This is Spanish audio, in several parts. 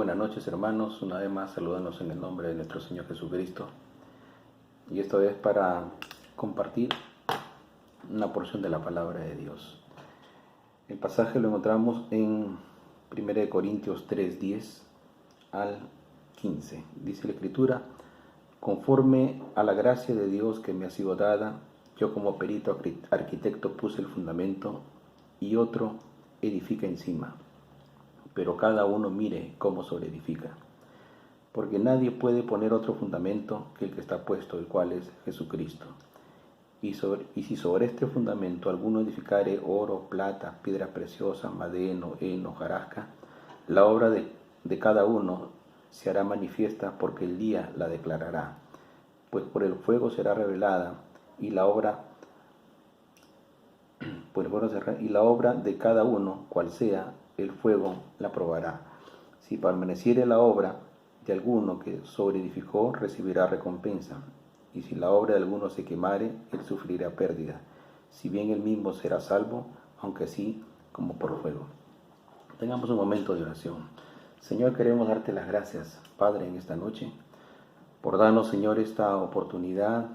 buenas noches, hermanos. Una vez más saludándonos en el nombre de nuestro Señor Jesucristo. Y esto es para compartir una porción de la palabra de Dios. El pasaje lo encontramos en 1 Corintios 3, 10 al 15. Dice la Escritura: conforme a la gracia de Dios que me ha sido dada, yo como perito arquitecto puse el fundamento y otro edifica encima. Pero cada uno mire cómo sobreedifica. Porque nadie puede poner otro fundamento que el que está puesto, el cual es Jesucristo. Y si sobre este fundamento alguno edificare oro, plata, piedra preciosa, madeno, heno, hojarasca, la obra de cada uno se hará manifiesta, porque el día la declarará. Pues por el fuego será revelada, y la obra de cada uno, cual sea, el fuego la probará. Si permaneciere la obra de alguno que sobreedificó, recibirá recompensa. Y si la obra de alguno se quemare, él sufrirá pérdida, si bien él mismo será salvo, aunque así como por fuego. Tengamos un momento de oración. Señor, queremos darte las gracias, Padre, en esta noche, por darnos, Señor, esta oportunidad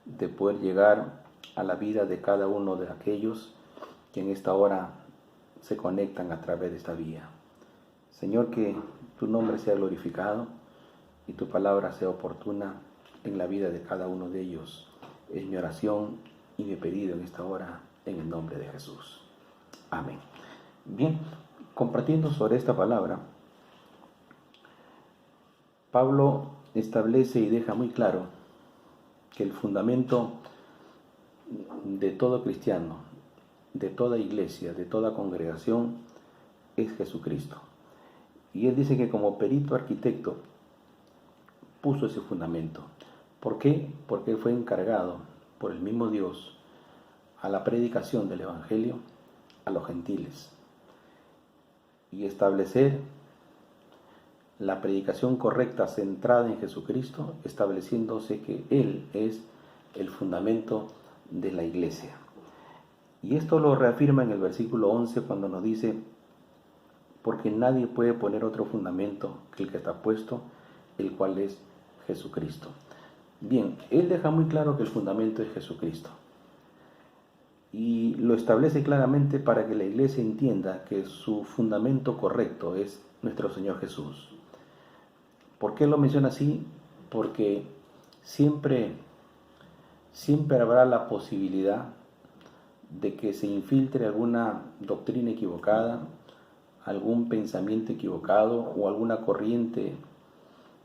de poder llegar a la vida de cada uno de aquellos que en esta hora se conectan a través de esta vía. Señor, que tu nombre sea glorificado y tu palabra sea oportuna en la vida de cada uno de ellos. Es mi oración y mi pedido en esta hora, en el nombre de Jesús. Amén. Bien, compartiendo sobre esta palabra, Pablo establece y deja muy claro que el fundamento de todo cristiano, de toda iglesia, de toda congregación, es Jesucristo. Y él dice que como perito arquitecto puso ese fundamento. ¿Por qué? Porque él fue encargado por el mismo Dios a la predicación del Evangelio a los gentiles y establecer la predicación correcta centrada en Jesucristo, estableciéndose que Él es el fundamento de la iglesia. Y esto lo reafirma en el versículo 11 cuando nos dice: porque nadie puede poner otro fundamento que el que está puesto, el cual es Jesucristo. Bien, él deja muy claro que el fundamento es Jesucristo. Y lo establece claramente para que la iglesia entienda que su fundamento correcto es nuestro Señor Jesús. ¿Por qué lo menciona así? Porque siempre habrá la posibilidad de que se infiltre alguna doctrina equivocada, algún pensamiento equivocado o alguna corriente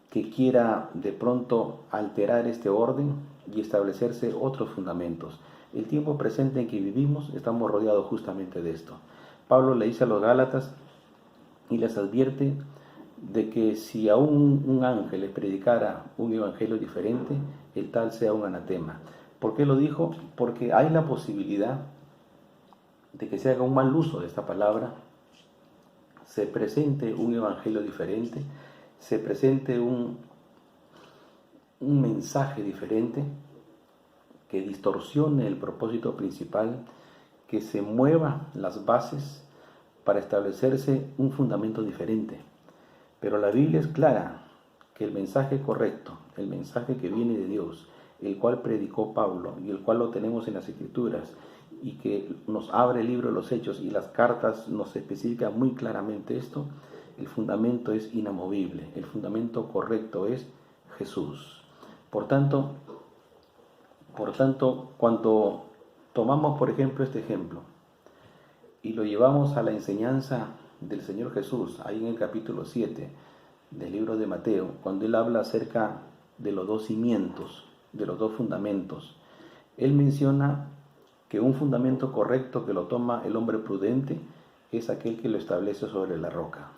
que quiera de pronto alterar este orden y establecerse otros fundamentos. El tiempo presente en que vivimos estamos rodeados justamente de esto. Pablo le dice a los Gálatas y les advierte de que si a un ángel le predicara un evangelio diferente, el tal sea un anatema. ¿Por qué lo dijo? Porque hay la posibilidad de que se haga un mal uso de esta palabra, se presente un evangelio diferente, se presente un mensaje diferente que distorsione el propósito principal, que se mueva las bases para establecerse un fundamento diferente. Pero la Biblia es clara que el mensaje correcto, el mensaje que viene de Dios, el cual predicó Pablo y el cual lo tenemos en las Escrituras y que nos abre el libro de los Hechos y las cartas nos especifican muy claramente esto, el fundamento es inamovible, el fundamento correcto es Jesús. Por tanto, cuando tomamos, por ejemplo, este ejemplo y lo llevamos a la enseñanza del Señor Jesús, ahí en el capítulo 7 del libro de Mateo, cuando Él habla acerca de los dos cimientos, de los dos fundamentos, Él menciona que un fundamento correcto que lo toma el hombre prudente es aquel que lo establece sobre la roca.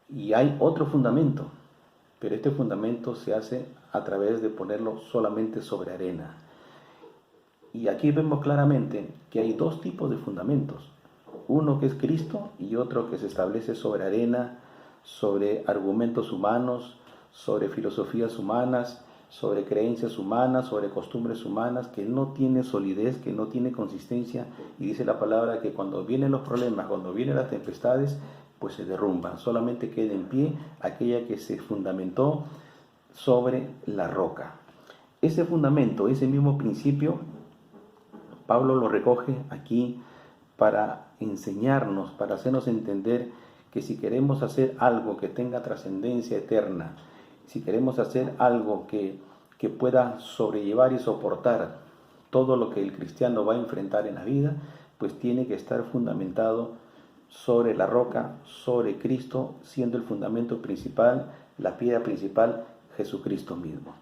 Y hay otro fundamento, pero este fundamento se hace a través de ponerlo solamente sobre arena. Y aquí vemos claramente que hay dos tipos de fundamentos. Uno que es Cristo y otro que se establece sobre arena, sobre argumentos humanos, sobre filosofías humanas, sobre creencias humanas, sobre costumbres humanas, que no tiene solidez, que no tiene consistencia. Y dice la palabra que cuando vienen los problemas, cuando vienen las tempestades, pues se derrumba. Solamente queda en pie aquella que se fundamentó sobre la roca. Ese fundamento, ese mismo principio, Pablo lo recoge aquí para enseñarnos, para hacernos entender que si queremos hacer algo que tenga trascendencia eterna, si queremos hacer algo que pueda sobrellevar y soportar todo lo que el cristiano va a enfrentar en la vida, pues tiene que estar fundamentado sobre la roca, sobre Cristo, siendo el fundamento principal, la piedra principal, Jesucristo mismo.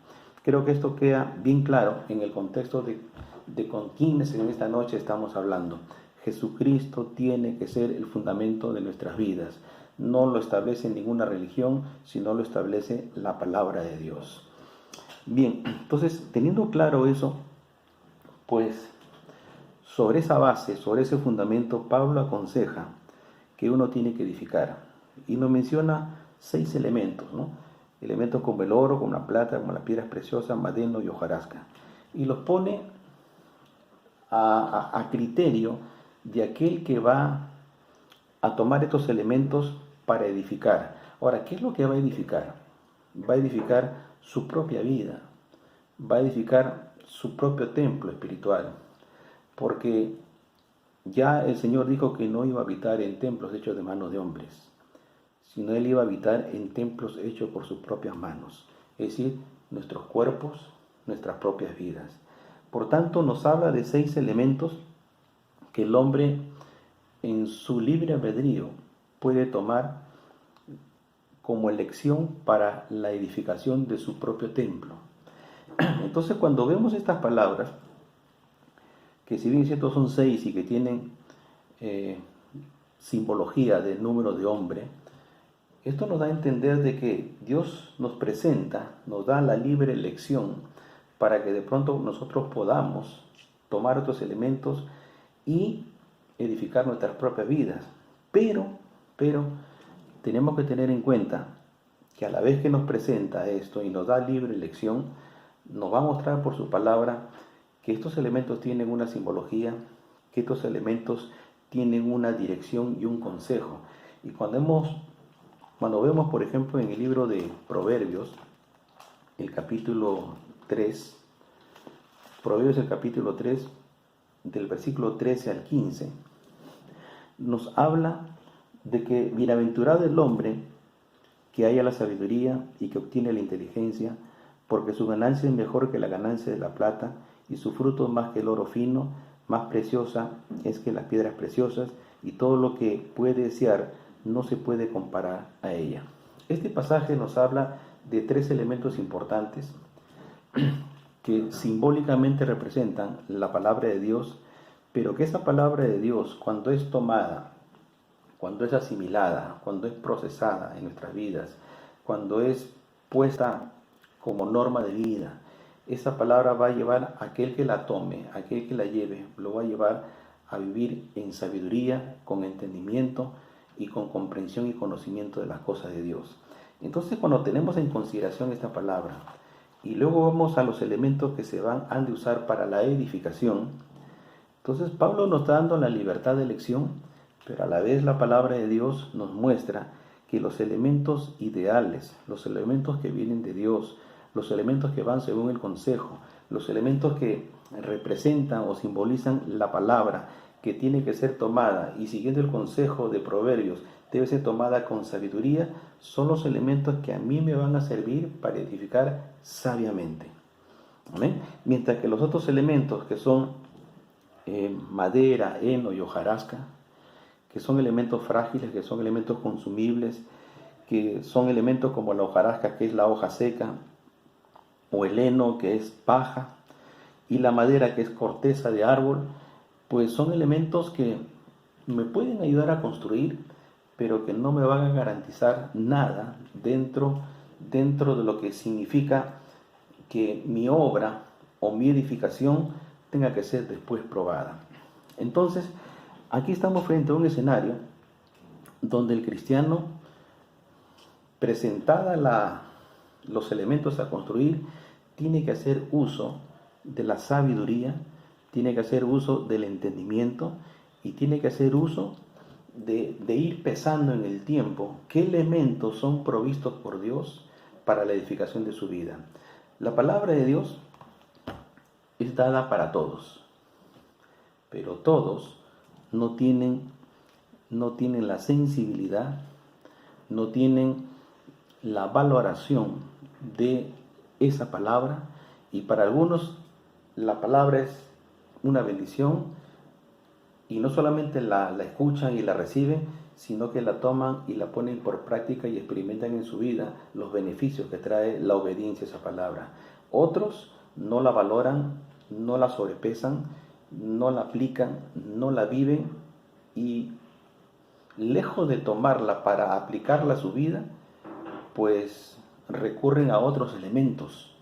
Creo que esto queda bien claro en el contexto de con quienes en esta noche estamos hablando. Jesucristo tiene que ser el fundamento de nuestras vidas. No lo establece ninguna religión, sino lo establece la palabra de Dios. Bien, entonces, teniendo claro eso, pues sobre esa base, sobre ese fundamento, Pablo aconseja que uno tiene que edificar. Y nos menciona 6 elementos, ¿no? Elementos como el oro, como la plata, como las piedras preciosas, madeno y hojarasca. Y los pone a criterio de aquel que va a tomar estos elementos para edificar. Ahora, ¿qué es lo que va a edificar? Va a edificar su propia vida, va a edificar su propio templo espiritual, porque ya el Señor dijo que no iba a habitar en templos hechos de manos de hombres, sino Él iba a habitar en templos hechos por sus propias manos, es decir, nuestros cuerpos, nuestras propias vidas. Por tanto, nos habla de 6 elementos que el hombre en su libre albedrío puede tomar como elección para la edificación de su propio templo. Entonces, cuando vemos estas palabras, que si bien cierto son 6 y que tienen simbología del número de hombre, esto nos da a entender de que Dios nos presenta, nos da la libre elección para que de pronto nosotros podamos tomar otros elementos y edificar nuestras propias vidas. Pero tenemos que tener en cuenta que a la vez que nos presenta esto y nos da libre elección, nos va a mostrar por su palabra que estos elementos tienen una simbología, que estos elementos tienen una dirección y un consejo. Y cuando vemos, por ejemplo, en el libro de Proverbios, el capítulo 3, Proverbios el capítulo 3, del versículo 13 al 15, nos habla de que bienaventurado el hombre que haya la sabiduría y que obtiene la inteligencia, porque su ganancia es mejor que la ganancia de la plata, y su fruto más que el oro fino, más preciosa es que las piedras preciosas, y todo lo que puede desear no se puede comparar a ella. Este pasaje nos habla de 3 elementos importantes que simbólicamente representan la palabra de Dios, pero que esa palabra de Dios, cuando es tomada, cuando es asimilada, cuando es procesada en nuestras vidas, cuando es puesta como norma de vida, esa palabra va a llevar a aquel que la tome, a aquel que la lleve, lo va a llevar a vivir en sabiduría, con entendimiento y con comprensión y conocimiento de las cosas de Dios. Entonces, cuando tenemos en consideración esta palabra y luego vamos a los elementos que han de usar para la edificación, entonces Pablo nos está dando la libertad de elección, pero a la vez la palabra de Dios nos muestra que los elementos ideales, los elementos que vienen de Dios, los elementos que van según el consejo, los elementos que representan o simbolizan la palabra que tiene que ser tomada y siguiendo el consejo de Proverbios debe ser tomada con sabiduría, son los elementos que a mí me van a servir para edificar sabiamente. ¿Amén? Mientras que los otros elementos que son madera, heno y hojarasca, que son elementos frágiles, que son elementos consumibles, que son elementos como la hojarasca, que es la hoja seca, o el heno, que es paja, y la madera, que es corteza de árbol, pues son elementos que me pueden ayudar a construir, pero que no me van a garantizar nada dentro de lo que significa que mi obra o mi edificación tenga que ser después probada. Entonces, aquí estamos frente a un escenario donde el cristiano, presentada los elementos a construir, tiene que hacer uso de la sabiduría, tiene que hacer uso del entendimiento y tiene que hacer uso de ir pesando en el tiempo qué elementos son provistos por Dios para la edificación de su vida. La palabra de Dios es dada para todos, pero todos no tienen la sensibilidad, no tienen la valoración de esa palabra, y para algunos la palabra es una bendición y no solamente la escuchan y la reciben, sino que la toman y la ponen por práctica y experimentan en su vida los beneficios que trae la obediencia a esa palabra. Otros no la valoran, no la sobrepesan, no la aplican, no la viven, y lejos de tomarla para aplicarla a su vida, pues recurren a otros elementos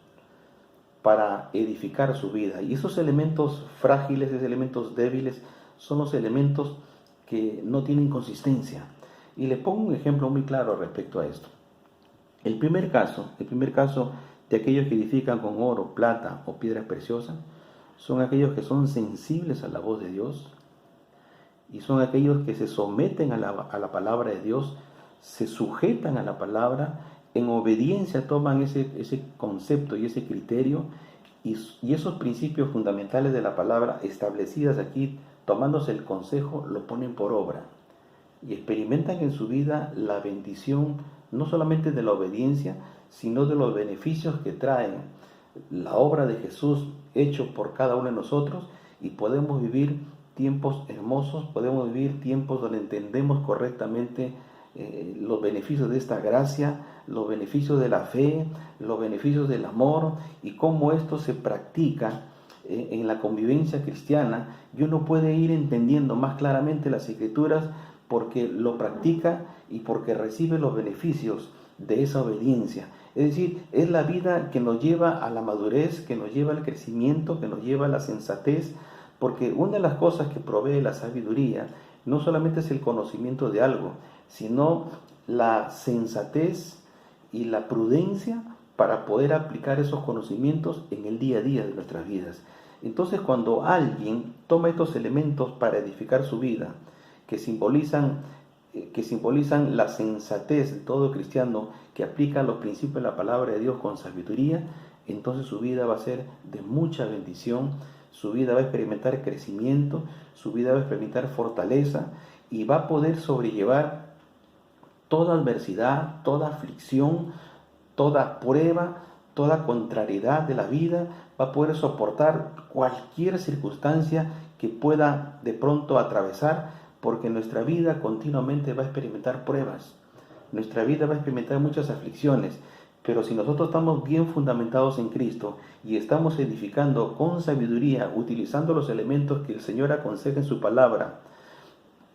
para edificar su vida. Y esos elementos frágiles, esos elementos débiles, son los elementos que no tienen consistencia. Y les pongo un ejemplo muy claro respecto a esto. El primer caso de aquellos que edifican con oro, plata o piedras preciosas, son aquellos que son sensibles a la voz de Dios, y son aquellos que se someten a la palabra de Dios, se sujetan a la palabra, en obediencia toman ese concepto y ese criterio y esos principios fundamentales de la palabra establecidas aquí, tomándose el consejo, lo ponen por obra y experimentan en su vida la bendición no solamente de la obediencia, sino de los beneficios que traen la obra de Jesús hecho por cada uno de nosotros, y podemos vivir tiempos hermosos, podemos vivir tiempos donde entendemos correctamente los beneficios de esta gracia, los beneficios de la fe, los beneficios del amor, y cómo esto se practica en la convivencia cristiana, y uno puede ir entendiendo más claramente las Escrituras porque lo practica y porque recibe los beneficios de esa obediencia. Es decir, es la vida que nos lleva a la madurez, que nos lleva al crecimiento, que nos lleva a la sensatez, porque una de las cosas que provee la sabiduría no solamente es el conocimiento de algo, sino la sensatez y la prudencia para poder aplicar esos conocimientos en el día a día de nuestras vidas. Entonces, cuando alguien toma estos elementos para edificar su vida, que simbolizan la sensatez de todo cristiano que aplica los principios de la palabra de Dios con sabiduría, entonces su vida va a ser de mucha bendición, su vida va a experimentar crecimiento, su vida va a experimentar fortaleza, y va a poder sobrellevar toda adversidad, toda aflicción, toda prueba, toda contrariedad de la vida, va a poder soportar cualquier circunstancia que pueda de pronto atravesar, porque nuestra vida continuamente va a experimentar pruebas, nuestra vida va a experimentar muchas aflicciones, pero si nosotros estamos bien fundamentados en Cristo y estamos edificando con sabiduría, utilizando los elementos que el Señor aconseja en su palabra,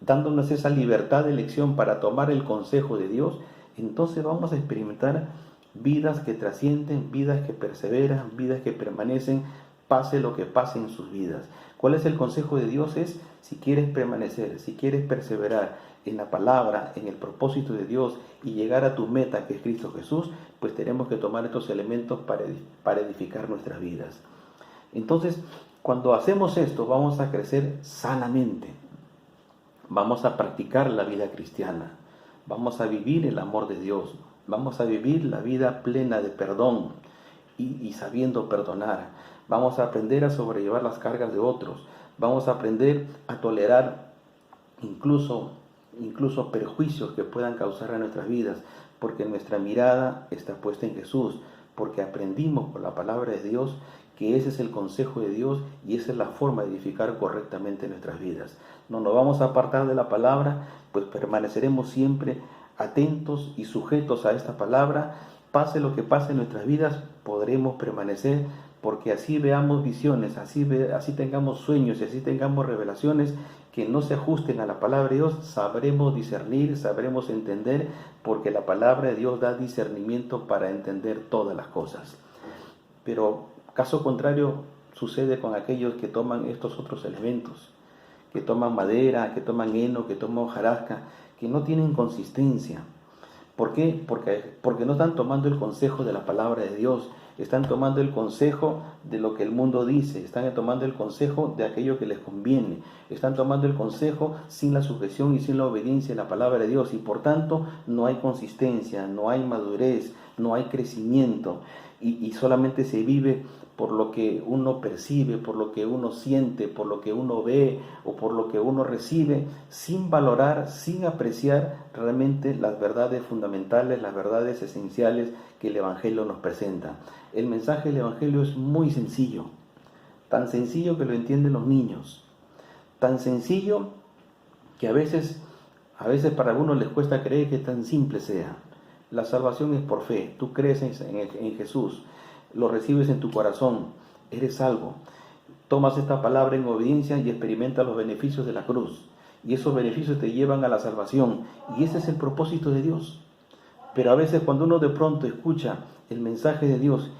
dándonos esa libertad de elección para tomar el consejo de Dios, entonces vamos a experimentar vidas que trascienden, vidas que perseveran, vidas que permanecen, pase lo que pase en sus vidas. ¿Cuál es el consejo de Dios? Es, si quieres permanecer, si quieres perseverar en la palabra, en el propósito de Dios y llegar a tu meta, que es Cristo Jesús, pues tenemos que tomar estos elementos para edificar nuestras vidas. Entonces, cuando hacemos esto, vamos a crecer sanamente, vamos a practicar la vida cristiana, vamos a vivir el amor de Dios, vamos a vivir la vida plena de perdón y sabiendo perdonar. Vamos a aprender a sobrellevar las cargas de otros. Vamos a aprender a tolerar incluso perjuicios que puedan causar a nuestras vidas, porque nuestra mirada está puesta en Jesús, porque aprendimos por la palabra de Dios que ese es el consejo de Dios y esa es la forma de edificar correctamente nuestras vidas. No nos vamos a apartar de la palabra, pues permaneceremos siempre atentos y sujetos a esta palabra. Pase lo que pase en nuestras vidas, podremos permanecer, porque así veamos visiones, así tengamos sueños y así tengamos revelaciones que no se ajusten a la palabra de Dios, sabremos discernir, sabremos entender, porque la palabra de Dios da discernimiento para entender todas las cosas. Pero caso contrario sucede con aquellos que toman estos otros elementos, que toman madera, que toman heno, que toman hojarasca, que no tienen consistencia. ¿Por qué? Porque no están tomando el consejo de la palabra de Dios, están tomando el consejo de lo que el mundo dice, están tomando el consejo de aquello que les conviene, están tomando el consejo sin la sujeción y sin la obediencia a la palabra de Dios, y por tanto no hay consistencia, no hay madurez, no hay crecimiento, y solamente se vive por lo que uno percibe, por lo que uno siente, por lo que uno ve o por lo que uno recibe, sin valorar, sin apreciar realmente las verdades fundamentales, las verdades esenciales que el Evangelio nos presenta. El mensaje del Evangelio es muy sencillo, tan sencillo que lo entienden los niños, tan sencillo que a veces para algunos les cuesta creer que tan simple sea. La salvación es por fe, tú crees en Jesús, lo recibes en tu corazón, eres salvo. Tomas esta palabra en obediencia y experimentas los beneficios de la cruz. Y esos beneficios te llevan a la salvación. Y ese es el propósito de Dios. Pero a veces cuando uno de pronto escucha el mensaje de Dios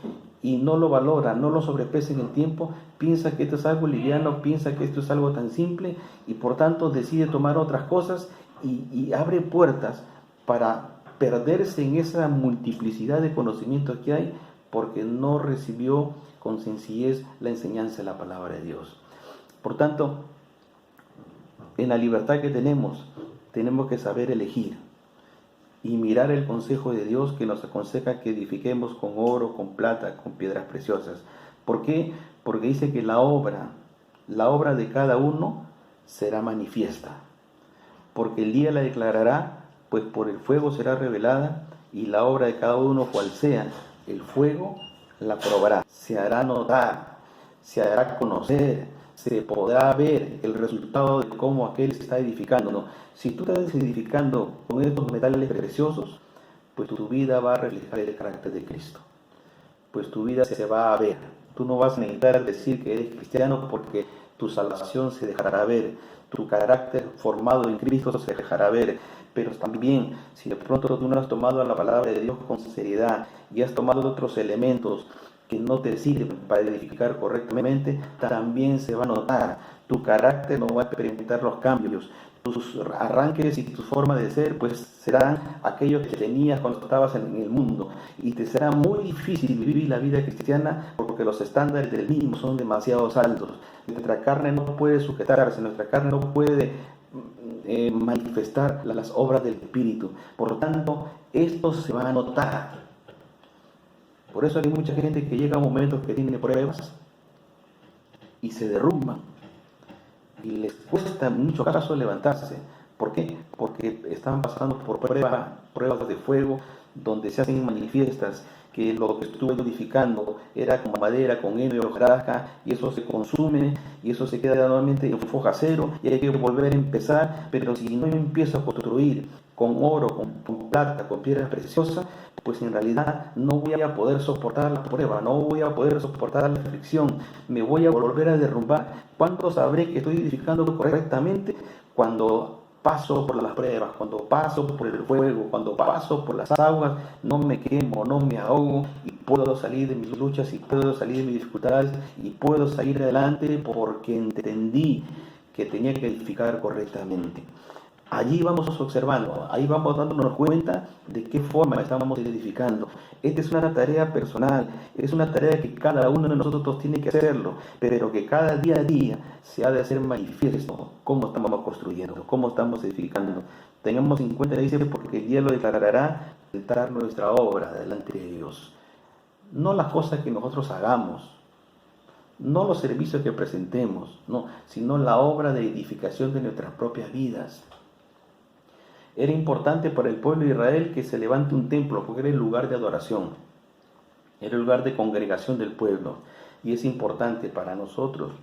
y no lo valora, no lo sobrepesa en el tiempo, piensa que esto es algo liviano, piensa que esto es algo tan simple y por tanto decide tomar otras cosas y abre puertas para perderse en esa multiplicidad de conocimientos que hay, porque no recibió con sencillez la enseñanza de la palabra de Dios. Por tanto, en la libertad que tenemos que saber elegir y mirar el consejo de Dios que nos aconseja que edifiquemos con oro, con plata, con piedras preciosas. ¿Por qué? Porque dice que la obra de cada uno será manifiesta, porque el día la declarará, pues por el fuego será revelada, y la obra de cada uno, cual sea, el fuego la probará, se hará notar, se hará conocer, se podrá ver el resultado de cómo aquel se está edificando, ¿no? Si tú estás edificando con estos metales preciosos, pues tu vida va a reflejar el carácter de Cristo, pues tu vida se va a ver. Tú no vas a necesitar decir que eres cristiano porque tu salvación se dejará ver, tu carácter formado en Cristo se dejará ver. Pero también, si de pronto tú no has tomado la palabra de Dios con sinceridad y has tomado otros elementos que no te sirven para edificar correctamente, también se va a notar. Tu carácter no va a experimentar los cambios. Tus arranques y tu forma de ser pues serán aquellos que tenías cuando estabas en el mundo, y te será muy difícil vivir la vida cristiana porque los estándares del mismo son demasiado altos. Nuestra carne no puede sujetarse, nuestra carne no puede manifestar las obras del Espíritu. Por lo tanto, esto se va a notar. Por eso hay mucha gente que llega a momentos que tiene pruebas y se derrumban y les cuesta en muchos casos levantarse. ¿Por qué? Porque están pasando por pruebas de fuego donde se hacen manifiestas que lo que estuve edificando era con madera, con heno y hojarasca, y eso se consume, y eso se queda nuevamente en foja cero, y hay que volver a empezar. Pero si no empiezo a construir con oro, con plata, con piedras preciosas, pues en realidad no voy a poder soportar la prueba, no voy a poder soportar la fricción, me voy a volver a derrumbar. ¿Cuándo sabré que estoy edificando correctamente? Cuando paso por las pruebas, cuando paso por el fuego, cuando paso por las aguas, no me quemo, no me ahogo, y puedo salir de mis luchas, y puedo salir de mis dificultades, y puedo salir adelante porque entendí que tenía que edificar correctamente. Allí vamos observando, ahí vamos dándonos cuenta de qué forma estamos edificando. Esta es una tarea personal, es una tarea que cada uno de nosotros tiene que hacerlo, pero que cada día a día se ha de hacer manifiesto cómo estamos construyendo, cómo estamos edificando. Tengamos en cuenta, dice, porque el día lo declarará, presentar nuestra obra delante de Dios. No las cosas que nosotros hagamos, no los servicios que presentemos, no, sino la obra de edificación de nuestras propias vidas. Era importante para el pueblo de Israel que se levante un templo, porque era el lugar de adoración, era el lugar de congregación del pueblo. Y es importante para nosotros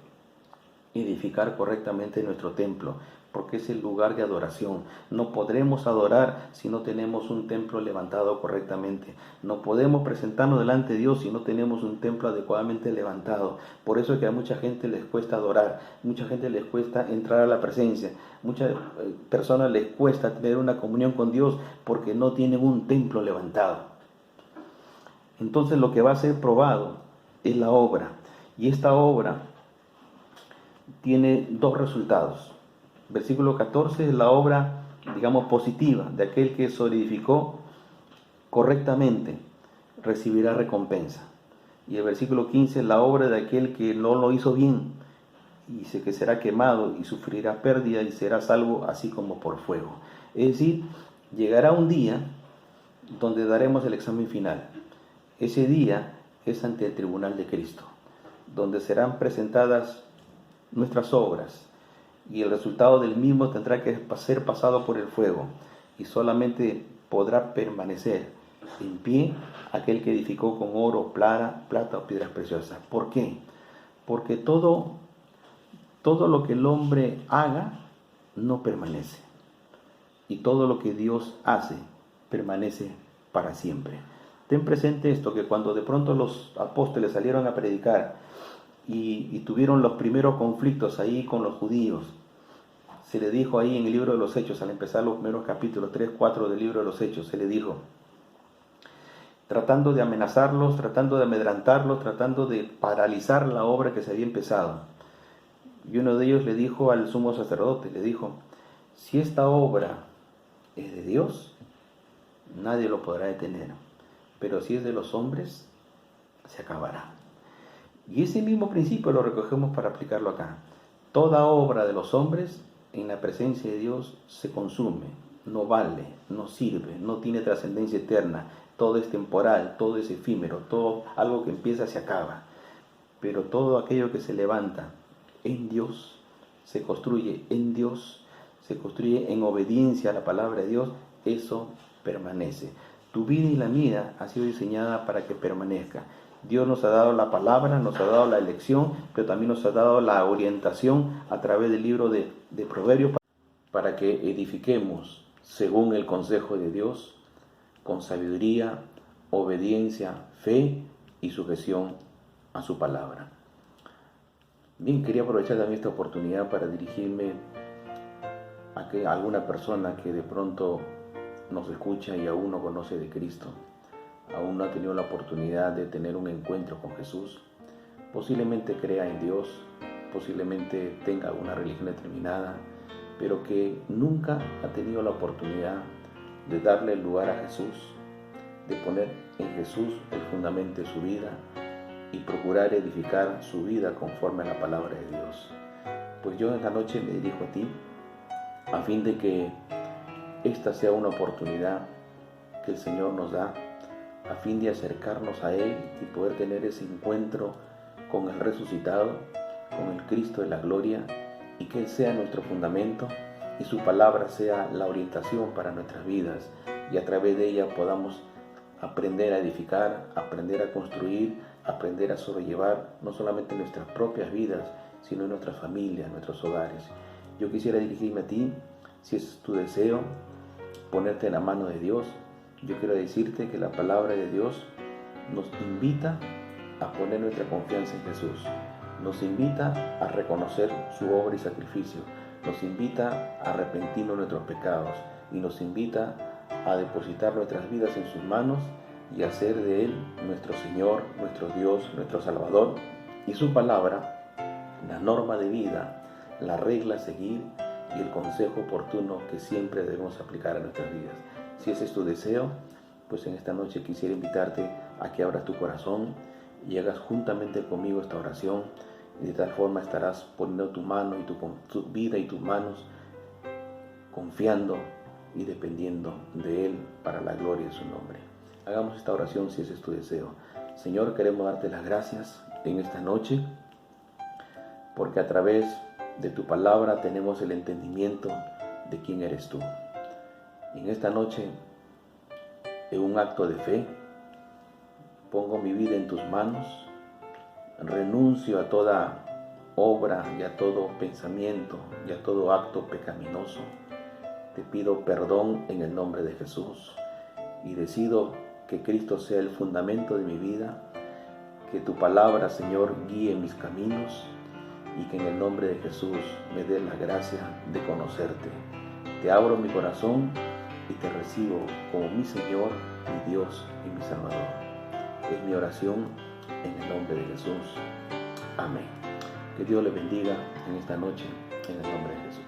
edificar correctamente nuestro templo, porque es el lugar de adoración. No podremos adorar si no tenemos un templo levantado correctamente. No podemos presentarnos delante de Dios si no tenemos un templo adecuadamente levantado. Por eso es que a mucha gente les cuesta adorar, mucha gente les cuesta entrar a la presencia, muchas personas les cuesta tener una comunión con Dios porque no tienen un templo levantado. Entonces lo que va a ser probado es la obra, y esta obra tiene dos resultados. Versículo 14 es la obra, digamos, positiva de aquel que solidificó correctamente, recibirá recompensa. Y el versículo 15, la obra de aquel que no lo hizo bien, y sé que será quemado y sufrirá pérdida y será salvo así como por fuego. Es decir, llegará un día donde daremos el examen final. Ese día es ante el tribunal de Cristo, donde serán presentadas nuestras obras y el resultado del mismo tendrá que ser pasado por el fuego y solamente podrá permanecer en pie aquel que edificó con oro, plata o piedras preciosas. ¿Por qué? Porque todo lo que el hombre haga no permanece y todo lo que Dios hace permanece para siempre. Ten presente esto, que cuando de pronto los apóstoles salieron a predicar y tuvieron los primeros conflictos ahí con los judíos, se le dijo ahí en el libro de los Hechos, al empezar los primeros capítulos 3, 4 del libro de los Hechos, se le dijo, tratando de amenazarlos, tratando de amedrantarlos, tratando de paralizar la obra que se había empezado. Y uno de ellos le dijo al sumo sacerdote, le dijo, si esta obra es de Dios, nadie lo podrá detener, pero si es de los hombres, se acabará. Y ese mismo principio lo recogemos para aplicarlo acá. Toda obra de los hombres en la presencia de Dios se consume, no vale, no sirve, no tiene trascendencia eterna, todo es temporal, todo es efímero, todo algo que empieza se acaba. Pero todo aquello que se levanta en Dios, se construye en Dios, se construye en obediencia a la palabra de Dios, eso permanece. Tu vida y la mía ha sido diseñada para que permanezca. Dios nos ha dado la palabra, nos ha dado la elección, pero también nos ha dado la orientación a través del libro de Proverbios para que edifiquemos según el consejo de Dios, con sabiduría, obediencia, fe y sujeción a su palabra. Bien, quería aprovechar también esta oportunidad para dirigirme a alguna persona que de pronto nos escucha y aún no conoce de Cristo, aún no ha tenido la oportunidad de tener un encuentro con Jesús, posiblemente crea en Dios, posiblemente tenga alguna religión determinada, pero que nunca ha tenido la oportunidad de darle lugar a Jesús, de poner en Jesús el fundamento de su vida y procurar edificar su vida conforme a la palabra de Dios. Pues yo esta noche me dirijo a ti a fin de que esta sea una oportunidad que el Señor nos da a fin de acercarnos a Él y poder tener ese encuentro con el resucitado, con el Cristo de la gloria, y que Él sea nuestro fundamento y su palabra sea la orientación para nuestras vidas, y a través de ella podamos aprender a edificar, aprender a construir, aprender a sobrellevar no solamente nuestras propias vidas, sino nuestras familias, nuestros hogares. Yo quisiera dirigirme a ti, si es tu deseo, ponerte en la mano de Dios. Yo quiero decirte que la palabra de Dios nos invita a poner nuestra confianza en Jesús, nos invita a reconocer su obra y sacrificio, nos invita a arrepentirnos de nuestros pecados y nos invita a depositar nuestras vidas en sus manos y hacer de Él nuestro Señor, nuestro Dios, nuestro Salvador, y su palabra, la norma de vida, la regla a seguir y el consejo oportuno que siempre debemos aplicar a nuestras vidas. Si ese es tu deseo, pues en esta noche quisiera invitarte a que abras tu corazón y hagas juntamente conmigo esta oración, y de tal forma estarás poniendo tu mano y tu vida y tus manos, confiando y dependiendo de Él para la gloria de su nombre. Hagamos esta oración si ese es tu deseo. Señor, queremos darte las gracias en esta noche, porque a través de tu palabra tenemos el entendimiento de quién eres tú. Y en esta noche, en un acto de fe, pongo mi vida en tus manos, renuncio a toda obra y a todo pensamiento y a todo acto pecaminoso. Te pido perdón en el nombre de Jesús y decido que Cristo sea el fundamento de mi vida, que tu palabra, Señor, guíe mis caminos y que en el nombre de Jesús me dé la gracia de conocerte. Te abro mi corazón y te recibo como mi Señor, mi Dios y mi Salvador. Es mi oración en el nombre de Jesús. Amén. Que Dios le bendiga en esta noche, en el nombre de Jesús.